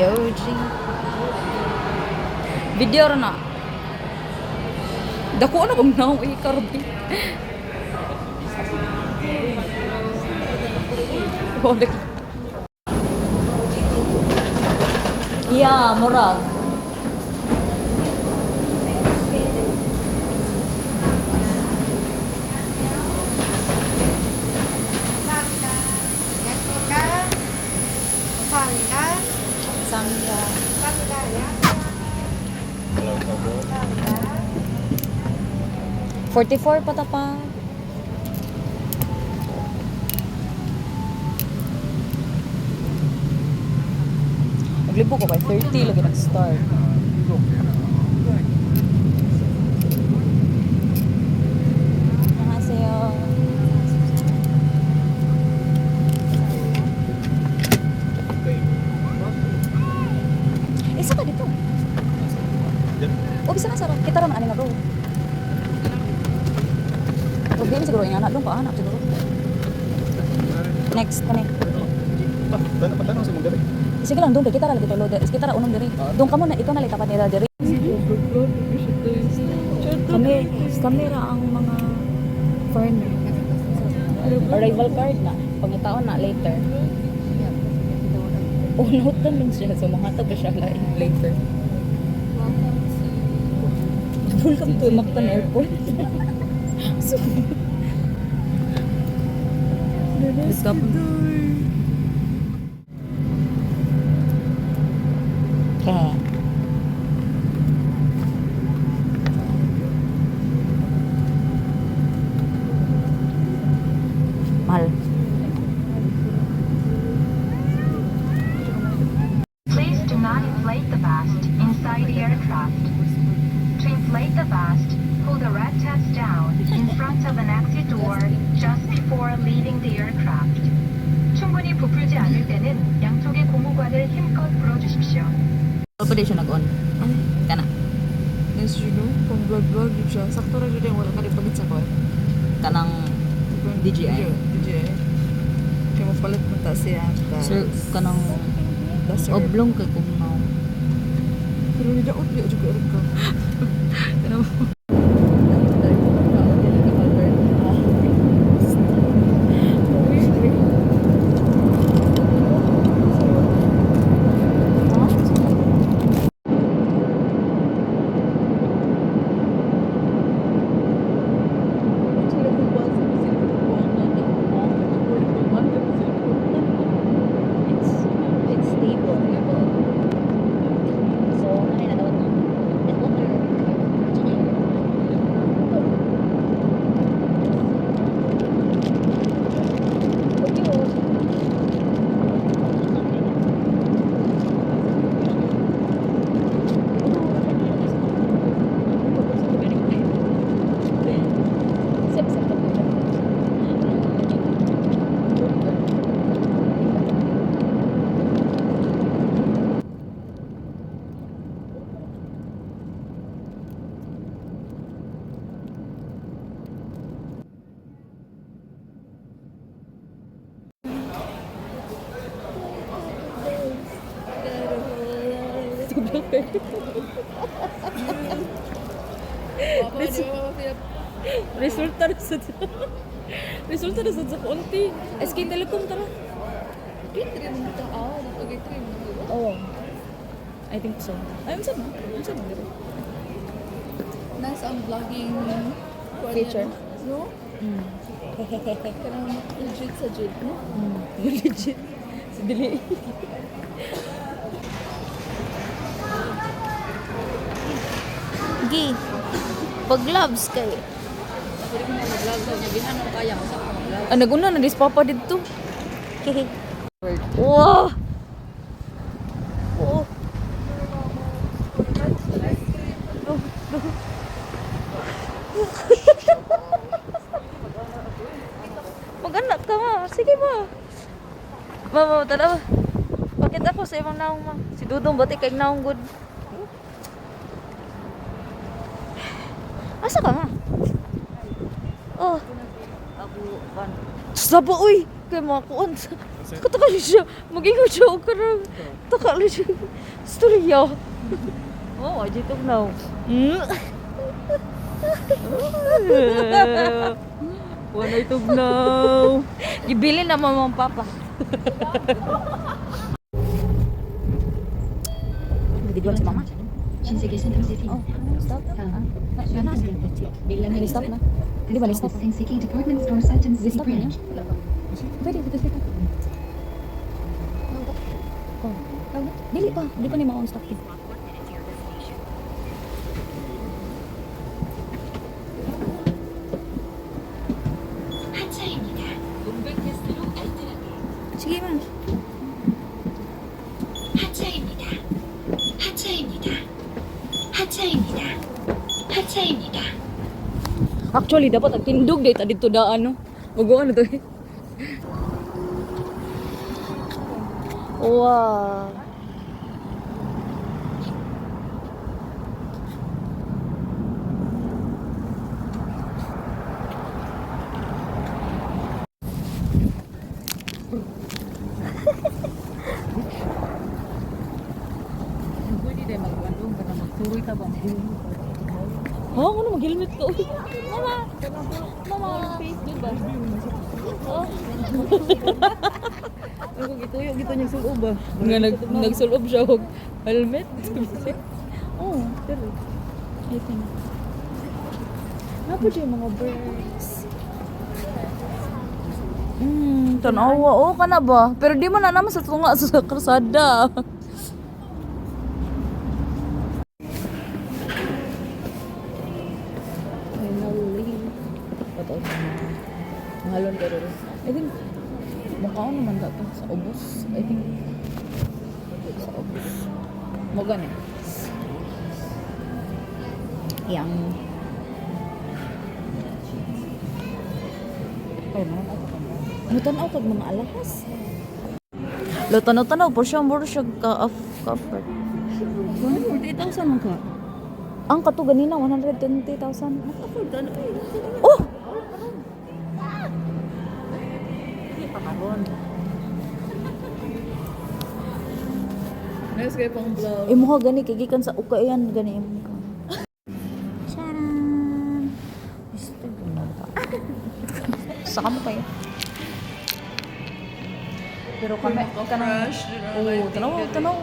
Yoji. Video ra na. Dako na kung naong i-karbi. Balik. Yeah, murag. Sangga. 44 pa ta pa. Naglibo ko kay 30 lagi nag-start. Annyeonghaseyo. Isa ka dito. O bisa na sarap. Kita ron ani nga bro. Problema siguro yung anak doon pa anak siguro. Next kani. Patanong sa mong gabi. Sige lang doon kay kita ra lagi tulo. Kita ra unong diri. Doon ka mo na ikaw na litapat nila diri. Kamera ang mga foreigner. Arrival card na. Pangitaon na later. Unutan lang siya. So mga pa siya later. Welcome to Mactan Airport. So, stop. Okay. Mahal. Please do not inflate the mast inside the aircraft. To inflate the mast, pull the red tabs down in front of an exit door just before leaving the aircraft. 충분히 부풀지 않을 때는 양쪽의 고무관을 힘껏 풀어주십시오. Ano pa din siya nag-on? Kana. Yes, you know, kung vlog-vlog yun siya, sakto na yun yung wala ka rin pagit sa ko. Kanang DJI. DJI. Kaya mapalit mo ta siya. Sir, kanang oblong kay kung na. Pero nidaot niya juga rin ko. Kanang resulta na sa konti. SK Telecom tara. Oh. I think so. Ay, unsa ba? Unsa ba dito? Nice ang vlogging Feature. No? Kanang legit sa jid, no? Legit. Si Dili. Gi. Pag gloves kay. Pwede ko mag-vlog daw niya. Binan mo kaya ko sa mag-vlog. Ah, naguna na dis papa dito. Hehe. Wow. Oh. Mag-anak ka ma. Sige ma. Mama, tala ba? Bakit ako sa imong naong ma? Si Dudong bati kay naong good. Asa ka ma? Oh. Ako, ban. Saba, uy! kay mga kuan. Kataka siya. Mag-ingon siya. O karang. Taka lang siya. Storya. Oh, I dito now. Wala itugnaw. Gibili na mamang papa. Hindi ko sa mama. 신세계 센텀시티. Oh, stop. 밀라노 Stop na. Hindi ba ni-stop? Seeking department store Saturn City Stop na niya? branch. Pwede, dito. Oh. Dili pa. Di pa ni ma-on stop. 하차입니다. 문백테스트로 알뜰하게. Sige man. 하차입니다. 하차입니다. 하차입니다. 하차입니다. Actually, dapat nagtindog dito dito daan, no? Mag-ano to eh. Wow. Pwede din mag-ano para magtuloy ka ba? Oh, ano mag-helmet ko? Mama! Mama! Oh. Ako gituyo gito niya sulob ba? Nga nagsulob siya og helmet. Oh, pero I think. Napa dyan mga birds? Tanawa. Oh, ka na ba? Pero di man na naman sa tunga sa krasada. Finally. Patay na mahalon ka rin. I think, mukhaon naman dato sa ubos. I think, sa ubos. Mo ganun. Yang. Ay, naman ako. Ano tanaw kag mga alahas? Lo tanaw po siya, muro siya ka-offer. 148,000 man ka. Ang kato ganina, 120,000. Afford ano eh. Oh! Nice kayo pang vlog. Imo ka gani, kagikan sa ukayan, gani imo ka. Charan! Gusto ko na ba? Saka mo kayo. Pero kami, Crush. Oo, tanaw.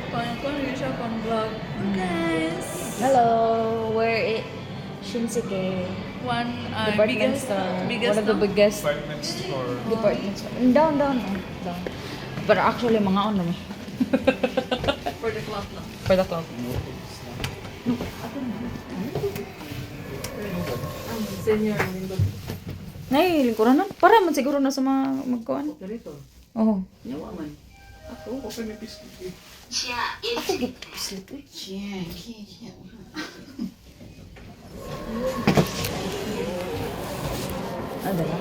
Parang ko rin siya pang vlog. Guys. Hello, we're at Shinsegae One department store. One of the biggest Department store. department store. Down. Pero actually, mga on naman. for the clock lang. For the clock. Senior namin ba? Nay, lingkuran na. Para man siguro na sa mga magkuhan. Ganito. Oo. Yawa man. Ako, okay may biscuit eh. Ako gipuslit eh. Ano ba?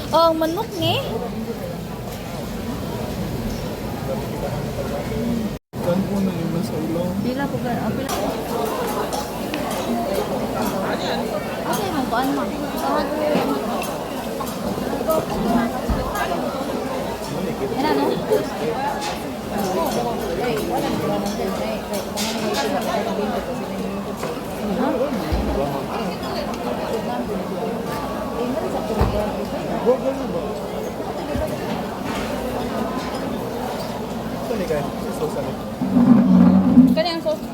Oh, manok ni. Saan po na yung sa ilong? Pila po ka? Pila po. Okay, magkuhan mo. Ano, no? Google na ba? Ito ni guys, sa salit. Kani ang sauce.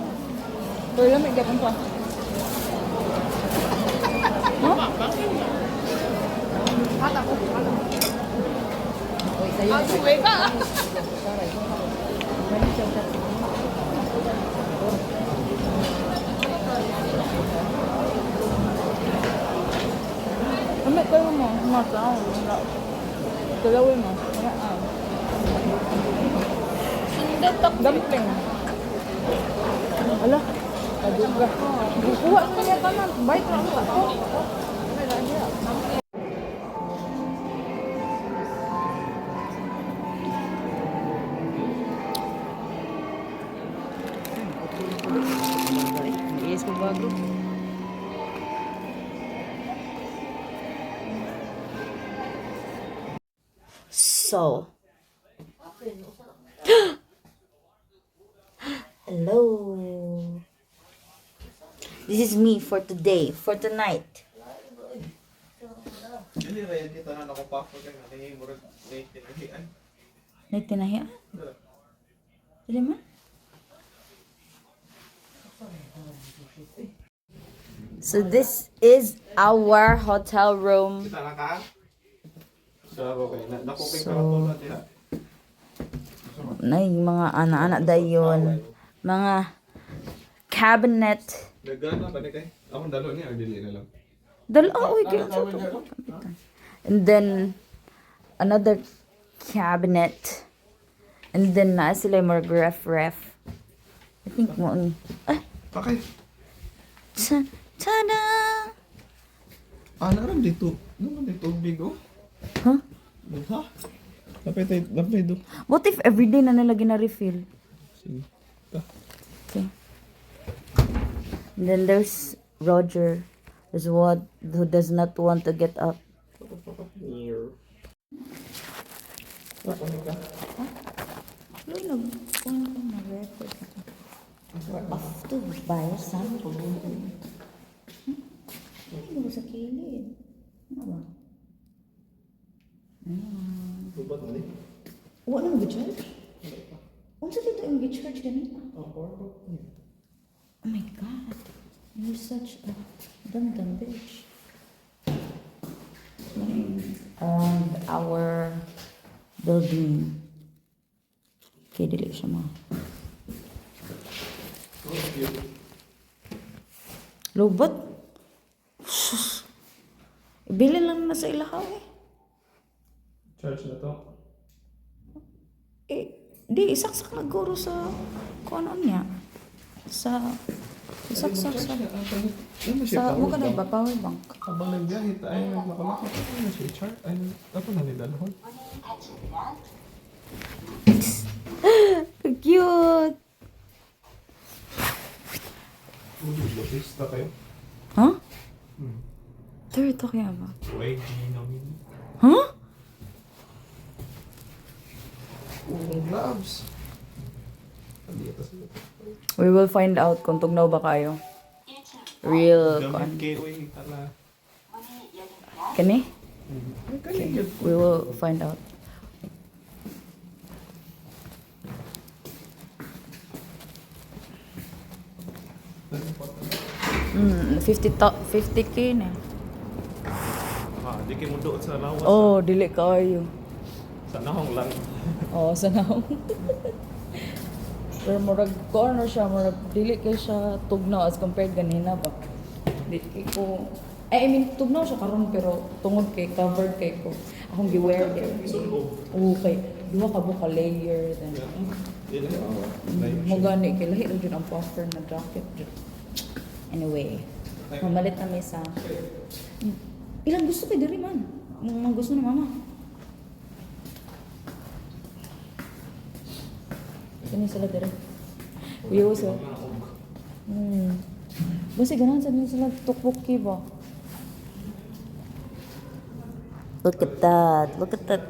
Pero lamig gapon pa. No? Hata ko. Oy, sayo. Suwe ka. Kami kayo mo. Masa. Kalawin mo. Sindetok dumpling. Ala. Kaduga. Kuha ko niya tanan. Bait lang ako. Yes, ko bago. So, hello. This is me for today, for tonight. Hindi rin, dito na ako pa ako kaya ngayon, murag may tinahian. Nagtinahiya? Dili man? So this is our hotel room. Kita na ka? So, okay. Nakuping So, para po na diha. Na yung mga anak-anak dayon. Mga cabinet. Nagana ba ni kay? Akong dalo niya, or dili na lang. Uy, kaya and then, another cabinet. And then, na sila yung mga ref. I think mo, Okay. tada! Naram dito. Naman dito big oh. Huh? Ha? Lapay do. What if everyday na nila gina-refill? Sige. Ta. Okay. And then there's Roger. There's one who does not want to get up. Here. We're off to buy sample. Ay, mo sa kilid. Ano ba? Lubat na ni. Wala nang gi-charge? Unsa dito yung gi-charge ganito? Oh my God. You're such a dumb bitch. And our building. Okay, dili siya mo. Lobat? Sus. Ibili lang na sa ilahaw eh. Church na to. Di, isaksak na guro sa kung ano niya. Isaksak sa... Huwag ka na ba? Power bank. Habang nagbiyahe, ay nakalakot. Ano na siya? Chart? Ay, ako na nidalahon. Cute! Logista kayo. Huh? They're talking about. YG namin. Huh? Gloves. Andito sila. We will find out kung tugnaw ba kayo. Real Gamit con. kayo yung tala. Kani? Okay. We will find out. Mm, 50k na. Di kayo mo doon sa lawas. Oh, dili kayo. Sa nahong lang. Oh, sanaw. Pero murag corner siya, murag dili kay siya tugnaw as compared ganina ba. Dili kay ko I mean tugnaw siya karon pero tungod kay covered kay ko. Akong gi-wear din. Okay. Duha ka buka layer then. Mo gani kay lahi ra jud ang puffer na jacket jud. Anyway, mamalit na sa ilang gusto kay diri man. Ang gusto ni mama. Kani sila diri. Uyo sa. Basta ganahan sa nila sila tukbuki ba? Look at that. Look at that.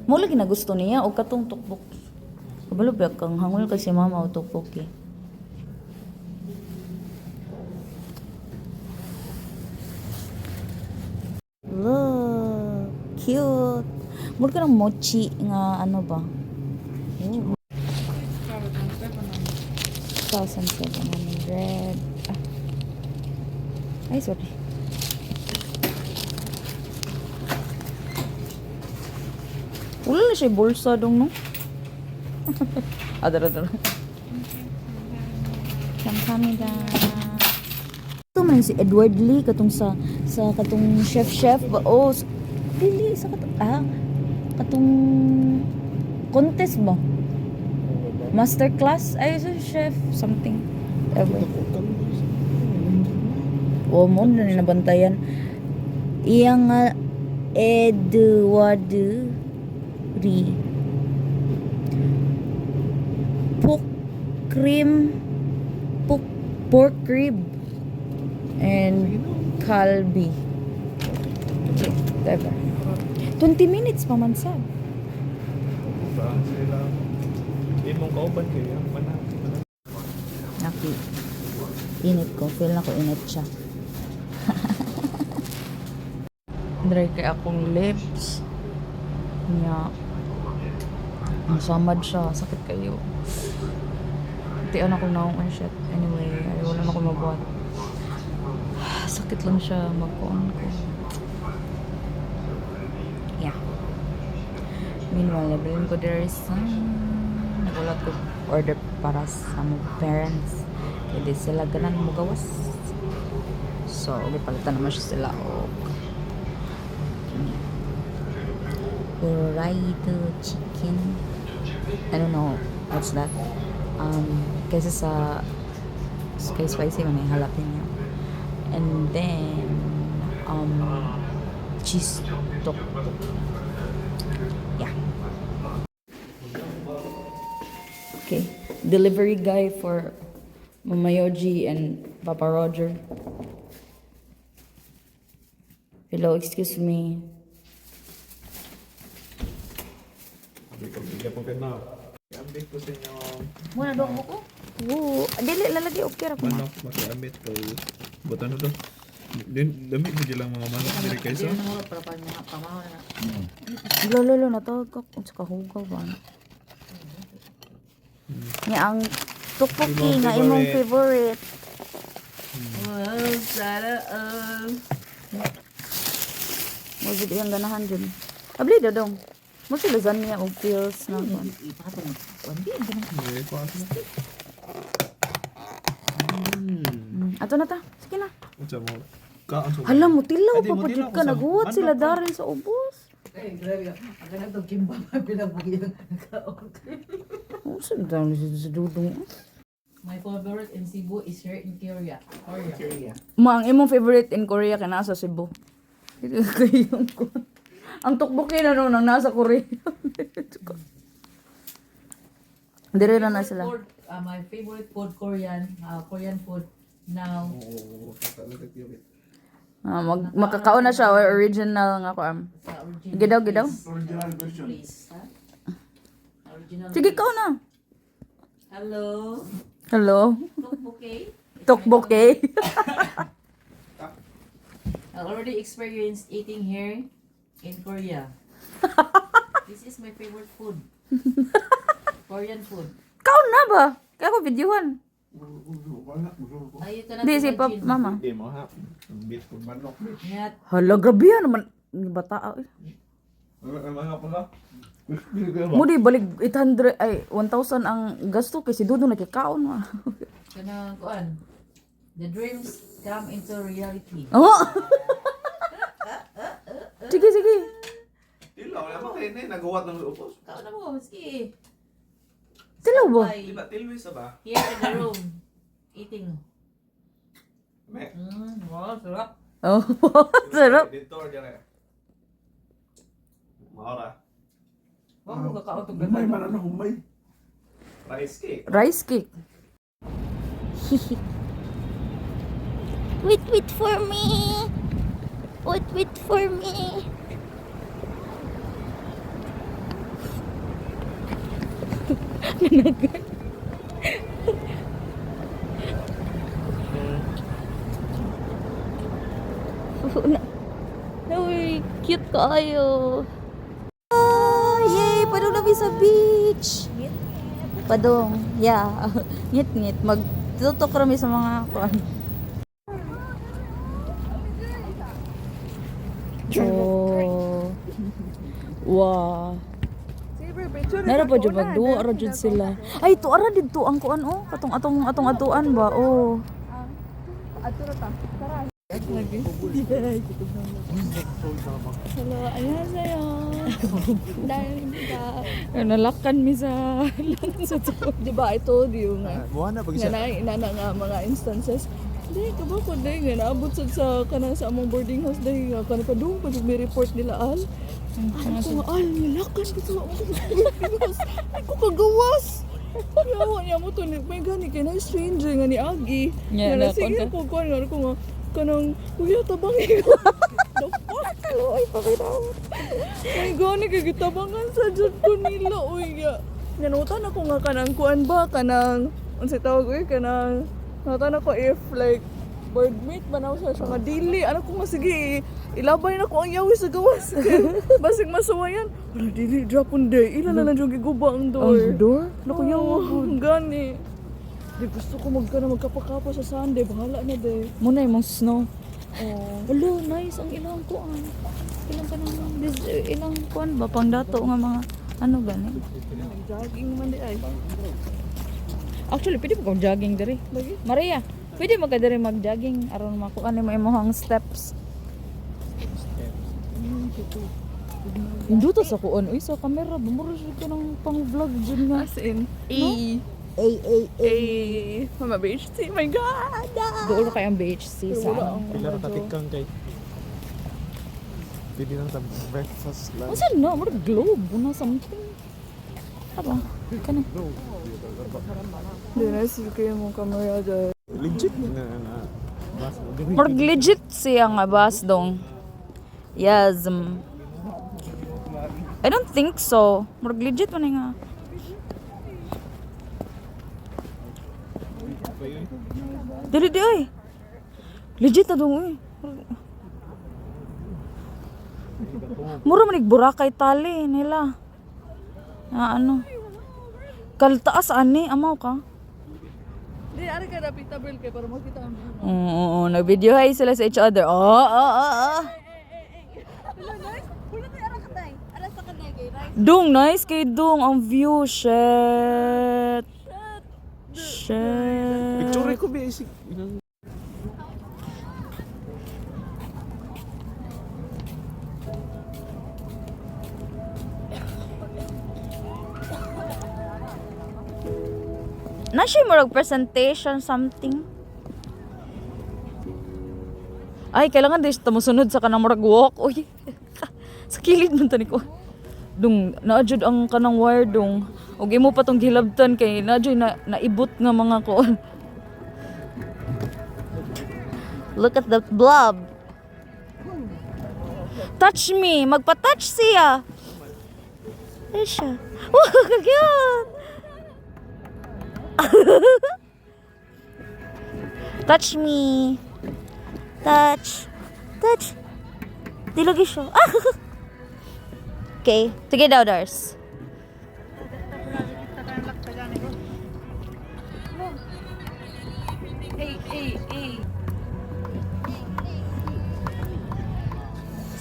Mo lagi na gusto niya o katong tukbok. Kabalo ba kang hangol kasi mama o tukbuki. Look, cute. Mura ka ng mochi nga ano ba? Ooh. 1,700. Ay, sorry. Wala na siya bulsa dong, no? Adara. Kamkamida. Ito man si Edward Lee katong sa katong chef ba? Oh, dili sa katong contest ba? Master class ay sa chef something ever. O mo na nabantayan. Iyang Edward Lee. cream pork rib and kalbi. Okay, whatever. 20 minutes pa man sab. Saan sila? Imong kauban kayo. Mana. Naki. Init ko. Feel na ko init siya. Dry kay akong lips. Nya. Masamad siya. Sakit kayo. Tiyan ako na akong shit. Anyway, ayaw na ako mabuhat. Sakit lang siya. Mag-on ko. Yeah. Meanwhile, nabilin ko there is nagulat ko order para sa mga parents. Hindi sila ganan mo gawas. So, palitan naman siya sila. Fried chicken. I don't know what's that. Kaysa sa kay spicy man may jalapeno. And then cheese tok. Yeah. Okay. Delivery guy for Mama Yoji and Papa Roger. Hello, excuse me. Sabi ko, bigyan po ka na. Ambit ko sa inyo. Muna doon mo ko? Oo. Dili, lalagay okay ra ko. Manok, makiambit ko. Buta na doon. Dami bigyan lang mga manok diri kaysa. Lolo, natawag ka kung sa kahugaw ba? Nga ang tukpoki nga imong favorite. Wow, sana Magid yung ganahan dyan. Abli dong. Mo si lasagna o pills na kuan. Hindi ko ato. Ato na ta. Sige na. Unsa mo? Ka ang Hala mo tilaw Adi, pa mo pud tilaw ka ko sa- naguwat Ano sila pa? Darren sa ubos. Ay, grabe. Ang ganang itong kimbang pinabugyan ng ka-okay. Oh, saan daw ni si Dudong? My favorite in Cebu is here in Korea. Korea. Ma, ang imong favorite in Korea ka nasa Cebu. Ito kayong ko. Ang tukboki na nung nang nasa Korea. Dire na na sila. Food, my favorite food, Korean food. Now, Oo, talaga yun. Makakaon na siya or original nga ko sa original. Gidaw, gidaw. Original version. Place. Ha? Original. Sige, ikaw na. Hello. Hello. Tteokbokki. Tokboki. I already experienced eating here in Korea. This is my favorite food. Korean food. Kaon na ba? Kaya ko videohan. Ayaw ka na Di, si imagine. Mama. Hindi mo ha. Ambit ko manok. Yat. Hala, grabe yan naman. Ni bata. Mga pala. Mudi, balik 800, ay, 1,000 ang gasto kasi Dudong nakikaon ma. Kana kuan. The dreams come into reality. Oh! Sige, sige. Tilaw, wala ba kayo na nagawa ng upos? Kao na mo, maski. Tilaw ba? Di ba tilwis ba? Here in the room. Eating. Me. Wow, sarap. Oh, sarap. Dito, dire. Maora. Wow, mo kakao to Humay man ano, humay. Rice cake. Rice cake. Wait for me. Wait for me. Uy, cute kayo. Yay! Padong namin sa beach. Padong, yeah. Ngit-ngit. Magtutok kami sa mga kuan. Oh. Wow. Nara pa jud magduwa ra jud sila. Ay, tuara didto ang kuan oh. Atong atuan ba? Oh. Hello, annyeonghaseyo. Nalakan mi sa di ba I told you nga. Buwan na pag Nga na nga mga instances. Dahil ka ba po dahil nga naabot sa kanang sa among boarding house dahil nga kanang padung pa may report nila al. Ay ko nga al nilakan ko sa among boarding house. Ay ko kagawas. Yawa niya mo to, may gani kay na stranger nga ni Agi. Yeah, Nga na, sige konta. ko kuan nga ko nga kanang kuya tabangi ko. The fuck? Ay pakitaw. May gani kay gitabangan sa jud ko nila uy ya. Nanutan ako nga kanang kuan ba kanang unsay tawag uy kanang nanutan ako if like bird meat ba na siya nga dili ano ko nga sige ilabay na ko ang yawi sa gawas. Basig masuwayan. Wala dili drapon day. Ila na lang yung giguba ang door. Ang door? Naku, yawa ko. Gani. Di gusto ko magkapakapa sa Sunday. Bahala na, de. Muna yung snow. Oh. Hello, nice ang ilang kuan. Ilang ka naman. Ilang kuan ba? Pang dato nga mga ano gani. Jogging naman di ay. Actually, pwede mo kang jogging diri. Lagi? Maria, pwede mo ka diri mag-jogging aron makuha ni mo imong steps. Induto sa kuon. Uy, sa camera. Bumuro siya ko ng pang-vlog dyan nga. As in. Mama BHC. My God! Doon kay ang BHC sa Wala ano. ang Ilan medyo. katikang kay. Pwede lang sa breakfast lang. Ano saan na? Mura globe. Una something. Aba, ka na. Di na sige kayo mong camera dyan. Legit na bus. Mura legit siya nga bus dong. Yes. I don't think so. Mura legit man nga. Dili di ay. Legit na dong eh. Mura man Boracay tali nila. Ah, ano? Kaltaas ani amaw ka. Di, ari ka reputable kayo para makita ang view. Oo, nag-video hi sila sa each other. Dung, nice kay Dung ang view. Shit. Shit. Picture ko basic. Na siya mo presentation something. Ay, kailangan din siya tumusunod sa kanang murag walk. Uy, sa kilid mo tani ko. Dung, naadjud ang kanang wire dong. Ug imo pa tong gilabtan kay naadjud na naibot nga mga ko. Look at the blob. Touch me. Magpa-touch siya. Ay siya. Oh, cute. Touch me. Touch. Touch. Dilagi siya. Okay. Sige daw, Dars.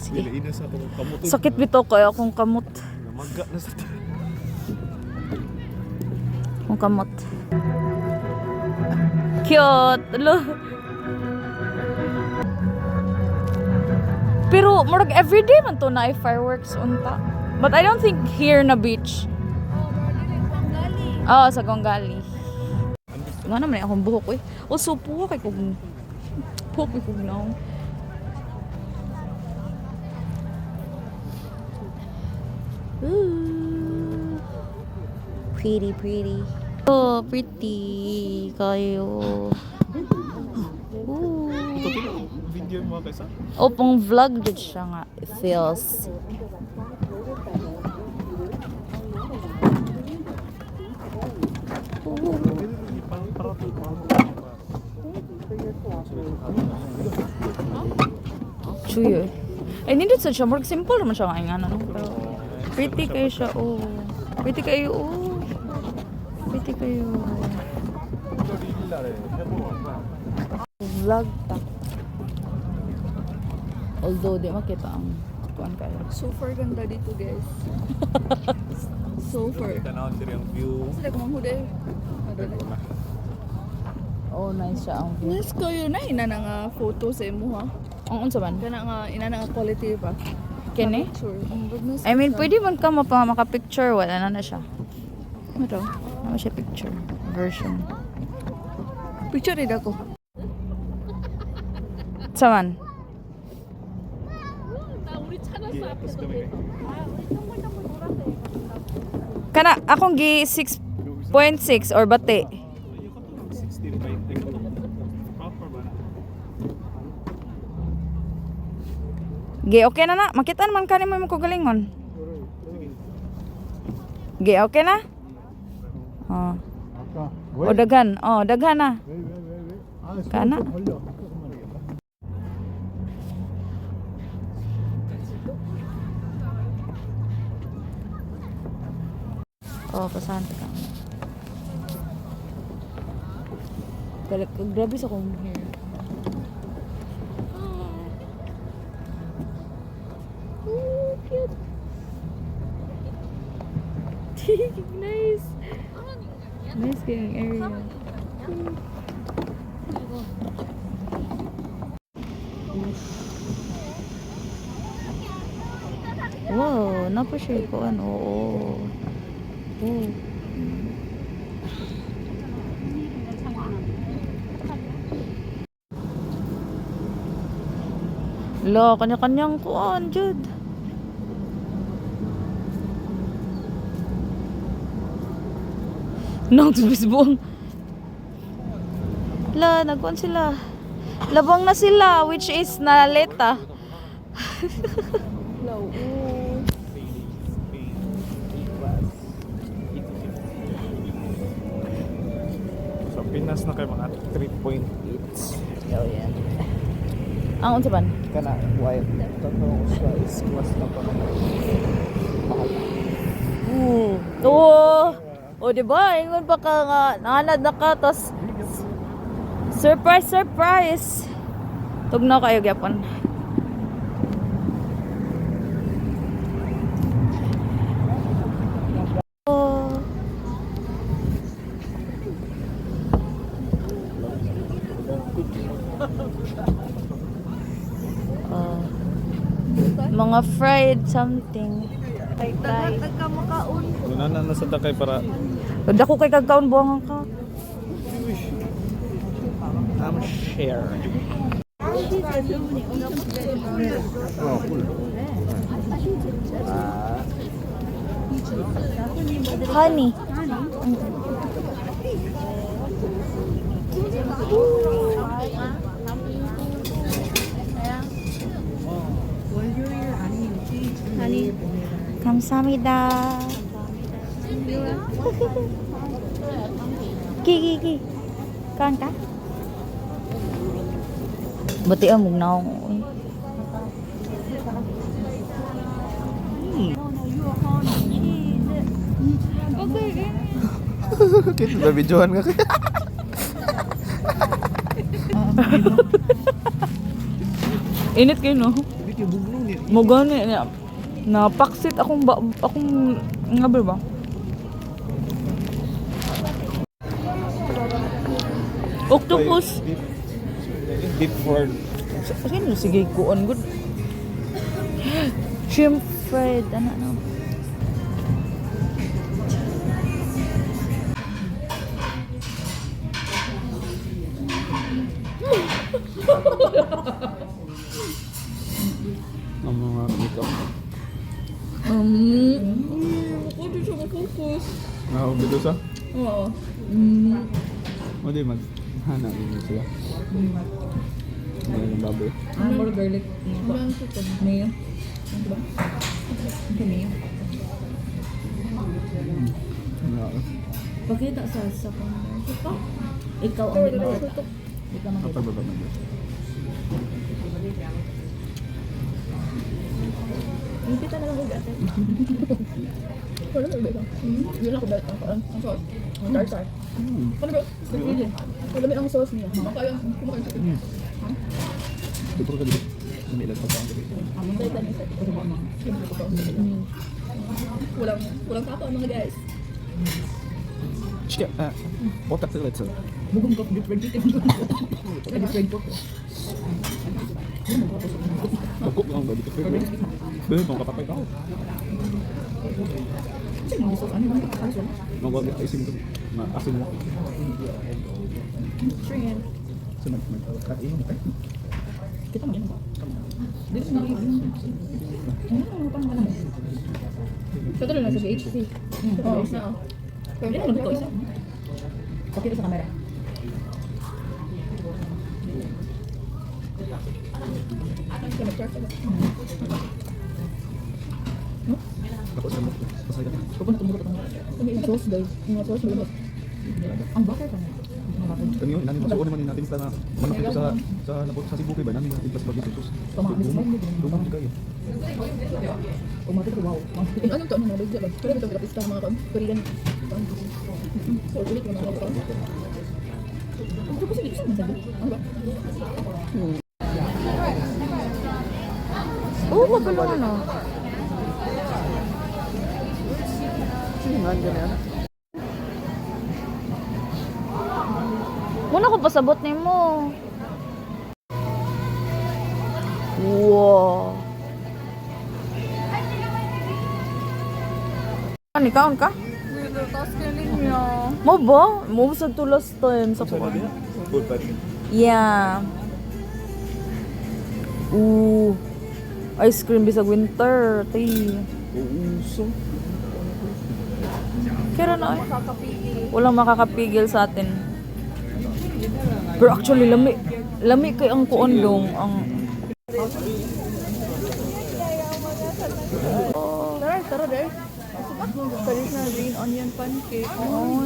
Sige. Ina sa akong kamot. Sakit bito kaya akong kamot. Namaga na sa Akong kamot. Cute. Lo. Pero murag everyday man to na ay fireworks unta. But I don't think here na beach. Oh, sa Gongali. Nga naman akong buhok eh. O supo kay kung buhok kay kung naong. Ooh. Pretty, pretty. Oh, pretty kayo. Ooh. video mo kaysa. O, pang vlog dyan siya nga. Feels. Chuyo. Ay, nindot sa siya. More simple naman siya nga ingana. No? Pero, pretty kayo siya. Oh. Pretty kayo. Oh. Pretty kayo. Vlog ta. Although, di makita ang kuan kayo. So far ganda dito guys. So far. Tanawon diri ang view. Sila kumang huday. Oh, nice siya ang view. Nice kayo na ina na nga photo sa imo ha. Ang unsa man? Kana nga ina na nga quality pa. Kini? Sure. Ang goodness. I mean, pwede man ka maka-picture. Wala na siya. Ano daw? Ano siya picture? Version. Picture rin ako. Saman? Kana, akong gi 6 0.6 or bati. 16 by 10. Proper ba na? Ge, okay na na. Makita naman ka mo ko galingon. Ge, okay na? Oh. O daghan. Oh, daghan na. Kana. Oh, pasahan ka. Grabe sa kong hair. Oh, cute. Nice. Nice kayong area. Wow, napa-share ko ano. Oo. Oh. Lo, kanya-kanyang kuan, Jud. Nang tubisbuang. La, nagkuan sila. Labang na sila, which is naleta. So, Pinas na kay mga 3.8. Oh, yan. Ang unsa ban? Kana, white. Tanong sa is-class na pa naman. Oo. O, diba? Ingon pa ka nga, nanad na ka, tas surprise, surprise. Tugnaw kayo, gyapon. Oh. Mga fried something. Tay-tay. Una na nasa takay para Dako kay kagkaon buang ka. share. Oh, cool. Honey. 감사합니다. Ki. Con ka? Buti ang mong naong. Kita na videohan ka kaya. Init kayo, no? Mo gani na napaksit akong nga ba? Octopus. Deep fried. Sige, sige kuon good. Shrimp fried ano no. Ang mga ito. Pwede siya mag-focus. Dito sa? Oo. O di maghanap din sila. Ang baboy. More garlic. Mayo. Ano ba? Mayo. Pakita sa camera. Ikaw ang nagbawa. Ikaw ang Kapag baba na. Kita na lang ko dati. Wala na ba? Yun ako dati. Ang sauce. Ang tartar. Ano bro? Wala may ang sauce niya. Kumakain siya. Siguro ka dito. Umilag pa ang gabi. Walang tapa mga guys. Shit. Otak sila ito. Bugong ko deep fried chicken. Deep fried pork. Bukok lang ba dito? Doon kung kapapay ka. Magwagit ay sim ko. Maasin mo. Shrimp. So nag-cut-in mo. Kita mo yan ba? Dito na yun. Ano pang malam? Ito rin nasa BHC. Oo. Hindi naman ito isa. Pakita sa camera. Tapos mo, pasay ka. Pupunta tumulong ito. Hindi yung sauce guys. Yung sauce malumot. Ang bakar pa niya. Kami yun, namin masuon naman natin na manok dito sa Cebu kay ba namin natin plus bagay sus. Tumakas pa yun. Lumang kayo. Umatik ko, wow. Anong taon na nabigyan ba? Pero ito kapis ka mga Korean. So, ulit yung mga kapis. Ang kapis hindi isa masabi. Ano ba? Oo, magulo ano. Ganda na. Muna ko pasabot ni mo. Wow. Ano, ikaon ka? Tapos kaling niya. Mo ba? Mo sa to last time sa kuwan. Good bad. Yeah. Ooh. Ice cream bisag winter. Tay. Uuso. Kaya na ay. Walang makakapigil sa atin. Pero actually lami. Lami kay ang kuondong ang Tara, tara there. Traditional green onion pancake. Oh.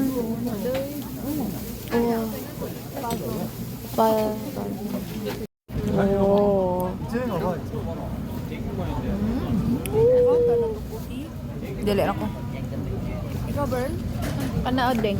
Oh. Dili ako. Ikaw, Bern? Kanaod ding.